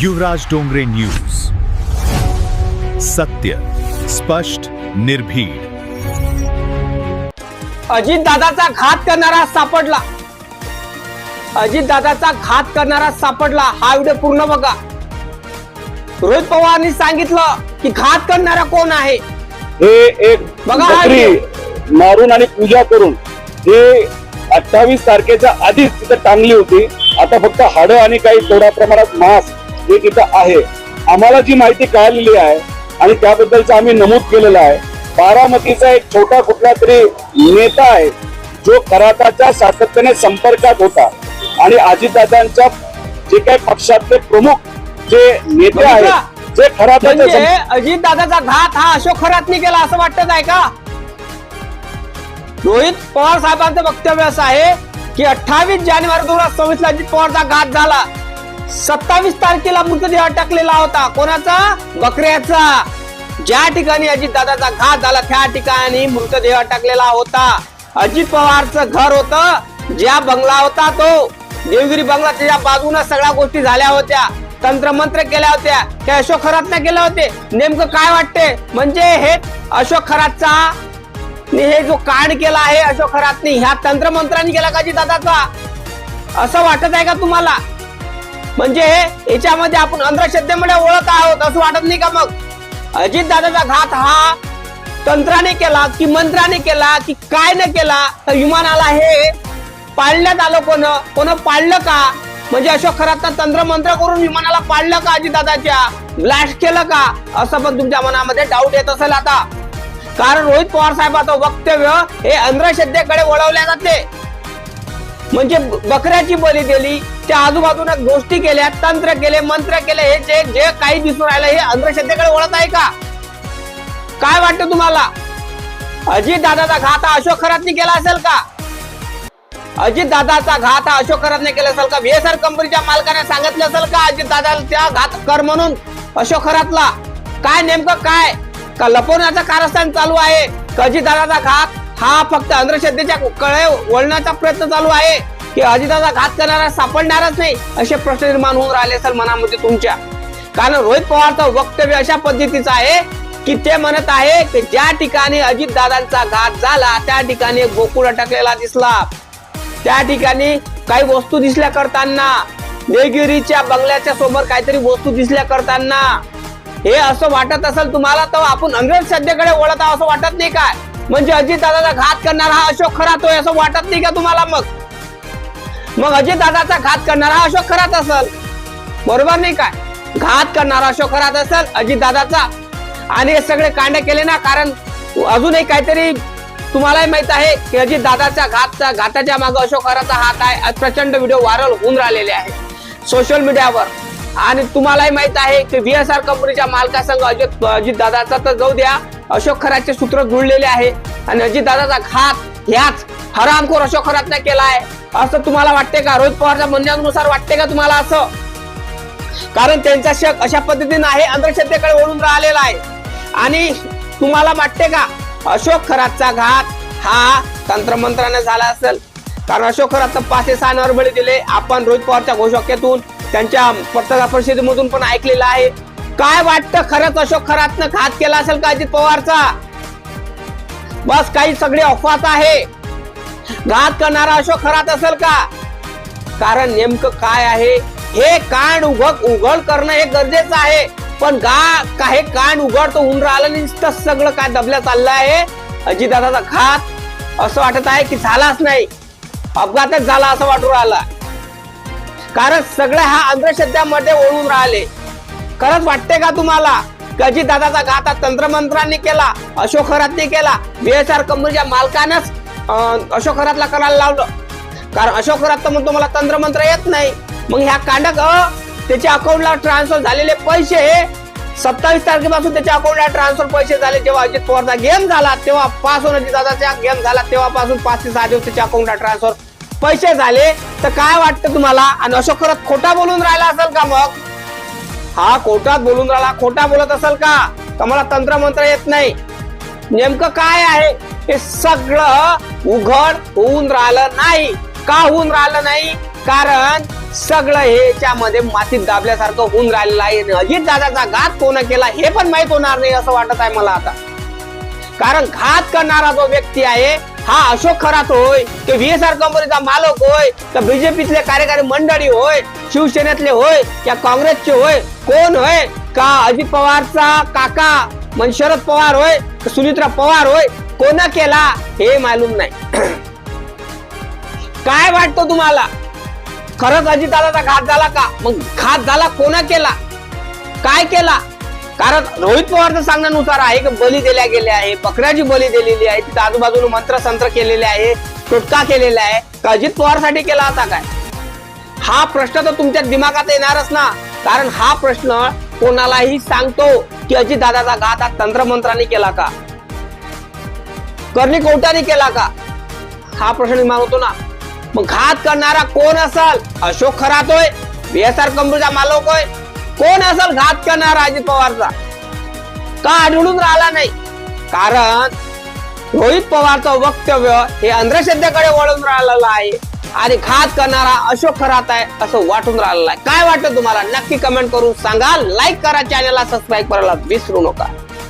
युवराज Dongre news, सत्य, स्पष्ट, निर्भीड. अजित दादाचा घात करणारा सापडला. अजित दादाचा घात करणारा सापडला. हा व्हिडिओ पूर्ण बघा. रोहित पवारांनी सांगितलं की घात करणारा कोण आहे. हे एक बघा हा बकरी व्हिडिओ. मारून आणि पूजा करून हे 28 तारखेच्या आधीच तिथे टांगली होती. आता फक्त हाडं आणि काही थोड्या प्रमाणात मांस हे तिथं आहे. आम्हाला जी माहिती कळालेली आहे आणि त्याबद्दलचं आम्ही नमूद केलेलं आहे. बारामतीचा एक छोटा कुठला तरी नेता आहे जो खराताच्या सातत्याने संपर्कात होता आणि अजितदादांच्या जे काही पक्षातले प्रमुख जे नेते आहेत जे खराताच्या म्हणजे अजित दादाचा घात हा अशोक खरातनी केला असं वाटत आहे का. रोहित पवार साहेबांचं वक्तव्य असं आहे की 28 जानेवारी 2024 ला अजित पवारचा घात झाला. 27 तारखेला मृतदेह टाकलेला होता. कोणाचा? बकऱ्याचा. ज्या ठिकाणी अजित दादाचा घात झाला त्या ठिकाणी मृतदेह टाकलेला होता. अजित पवारचं घर होतं, ज्या बंगला होता तो देवगिरी बंगला, त्याच्या बाजूने सगळ्या गोष्टी झाल्या होत्या. तंत्रमंत्र केल्या होत्या. त्या अशोक खरातने केले होते. नेमकं काय वाटते म्हणजे हे अशोक खरातचा हे जो कांड केला आहे अशोक खरातनी ह्या तंत्रमंत्रांनी केला का अजित दादाचा, असं वाटत आहे का तुम्हाला. म्हणजे याच्यामध्ये आपण अंधश्रद्धेमध्ये ओळख आहोत असं वाटत नाही का. मग अजित दादाचा घात हा तंत्राने केला की मंत्राने केला की काय न केला. तर विमानाला हे पाळण्यात आलं कोण पाळलं का. म्हणजे अशोक खरातनं तंत्रमंत्र करून विमानाला पाळलं का अजित दादाच्या, ब्लास्ट केलं का, असं पण तुमच्या मनामध्ये डाऊट येत असेल आता. कारण रोहित पवार साहेबांचं वक्तव्य हे अंधश्रद्धेकडे वळवल्या जाते. म्हणजे बकऱ्याची बली दिली, त्या आजूबाजूने गोष्टी केल्या, तंत्र केले, मंत्र केले, हे जे काही दिसून राहिलं हे अंधश्रद्धेकडे वळत आहे का. काय वाटतं तुम्हाला. अजित दादाचा घात हा अशोक खरातनी केला असेल का. अजित दादाचा घात हा अशोक खरातने केला असेल का. VSR कंपनीच्या मालकाने सांगितलं असेल का अजित दादाचा घात कर म्हणून अशोक खरातला. काय नेमकं काय का लपवण्याचं कारस्थान चालू आहे. अजित दादाचा घात हा फक्त अंधश्रद्धेच्या कळे वळण्याचा प्रयत्न चालू आहे की अजितदादा घात करणारा सापडणारच नाही, असे प्रश्न निर्माण होऊन राहिले असेल मनामध्ये तुमच्या. कारण रोहित पवारचं वक्तव्य अशा पद्धतीचं आहे की ते म्हणत आहे की ज्या ठिकाणी अजित दादांचा घात झाला त्या ठिकाणी गोकुळ अटकलेला दिसला. त्या ठिकाणी काही वस्तू दिसल्या करताना, देवगिरीच्या बंगल्याच्या समोर काहीतरी वस्तू दिसल्या करताना हे असं वाटत असेल तुम्हाला तर आपण अंधश्रद्धेकडे वळत आहोत असं वाटत नाही काय. म्हणजे अजित दादाचा घात करणारा हा अशोक खरात होय असं वाटत नाही का तुम्हाला. मग अजित दादाचा घात करणारा हा अशोक खरात असेल, बरोबर नाही काय. घात करणारा अशोक खरात असेल अजित दादाचा. आणि हे सगळे कांड केले ना कारण अजूनही काहीतरी तुम्हालाही माहित आहे की अजित दादाच्या घाताच्या मागे अशोक खरातचा हात आहे. प्रचंड व्हिडिओ व्हायरल होऊन राहिलेले आहे सोशल मीडियावर. आणि तुम्हालाही माहित आहे की VSR कंपनीच्या मालकासंग अजित दादाचा तर जाऊ द्या, अशोक खरातचे सूत्र जुळलेले आहे. आणि अजित दादाचा घात ह्याच हरामखोर अशोक खरातने केलाय असं तुम्हाला वाटते का. रोहित पवारच्या म्हणण्यानुसार वाटते का तुम्हाला असं. कारण त्यांचा शक अशा पद्धतीने आहे, अंधश्रद्धेकडे वळून राहिलेला आहे. आणि तुम्हाला वाटते का अशोक खरातचा घात हा तंत्रमंत्राने झाला असेल. कारण अशोक खरातनं 5 ते 6 नंबर बळी दिले. आपण रोहित पवारच्या घोषवाक्यातून त्यांच्या पत्रकार परिषदेमधून पण ऐकलेलं आहे. काय वाटतं खरंच अशोक खरातनं घात केला असेल का अजित पवारचा. बस काही सगळे अफवाच आहे. घात करणारा अशोक खरात असेल का. कारण नेमकं काय आहे हे कांड उघड करणं हे गरजेचं आहे. पण हे कांड उघड तर होऊन राहिलं नाही, सगळं काय दबल्या चाललं आहे. अजित दादाचा घात असं वाटत आहे की झालाच नाही, अपघातच झाला असं वाटून राहिला. कारण सगळं हा अंधश्रद्धामध्ये ओढून राहिले. खरंच वाटते का तुम्हाला की अजित दादाचा घात हा तंत्रमंत्रांनी केला, अशोक खरातने केला. VSR कंपनीच्या मालकानंच अशोक खरातला करायला लावलं. कारण अशोक खरात तर म्हणतो मला तंत्रमंत्र येत नाही. मग ह्या कांडक त्याच्या अकाउंटला ट्रान्सफर झालेले पैसे 27 तारखेपासून त्याच्या अकाउंटला ट्रान्सफर पैसे झाले. जेव्हा अजित पवारचा गेम झाला तेव्हापासून अजित दादाचा गेम झाला तेव्हापासून 5 ते 6 दिवस त्याच्या अकाउंटला ट्रान्सफर पैसे झाले. तर काय वाटतं तुम्हाला. आणि अशोक खरात खोटा बोलून राहिला असेल का. मग हा खोटात बोलून राहिला, खोटा बोलत असेल का मला तंत्रमंत्र येत नाही. नेमकं काय आहे हे सगळं उघड होऊन राहिलं नाही. का होऊन राहिलं नाही कारण सगळं हे याच्यामध्ये मातीत दाबल्यासारखं होऊन राहिलेलं आहे. अजित दादाचा घात कोण केला हे पण माहित होणार नाही असं वाटत आहे मला आता. कारण घात करणारा जो व्यक्ती आहे हा अशोक खरात होय, की VSR कंपनीचा मालक होय, का बीजेपीतले कार्यकारी मंडळी होय, शिवसेनेतले होय, या काँग्रेसचे होय, कोण होय, का अजित पवारचा काका म्हणजे शरद पवार होय, सुनित्रा पवार होय, कोण केला हे मालूम नाही. काय वाटतं तुम्हाला, खरंच अजितदादाचा घात झाला का? मग घात झाला कोण केला, काय केला? कारण रोहित पवारचं सांगण्यानुसार आहे की बली दिल्या गेल्या आहे, बकऱ्याची बली दिलेली आहे, तिथं आजूबाजूला मंत्रसंत्र केलेले आहे, टोटका केलेला आहे, का अजित पवारसाठी केला होता काय? हा प्रश्न तर तुमच्या दिमागात येणारच ना. कारण हा प्रश्न कोणालाही सांगतो की अजितदादाचा घात हा तंत्रमंत्राने केला का, कर्णी कोर्टाने केला का, हा प्रश्न निर्माण होतो ना. मग घात करणारा कोण असेल? अशोक खरात होय, VSR कंपनीचा मालक होय, कोण असेल घात करणारा अजित पवारचा? का आढळून राहिला नाही? कारण रोहित पवारचं वक्तव्य हे अंधश्रद्धेकडे वळून राहिलेलं आहे आणि घात करणारा अशोक खरात आहे असं वाटून राहिलेलं आहे. काय वाटतं तुम्हाला? नक्की कमेंट करून सांगा. लाईक करा, चॅनलला सबस्क्राईब करायला विसरू नका.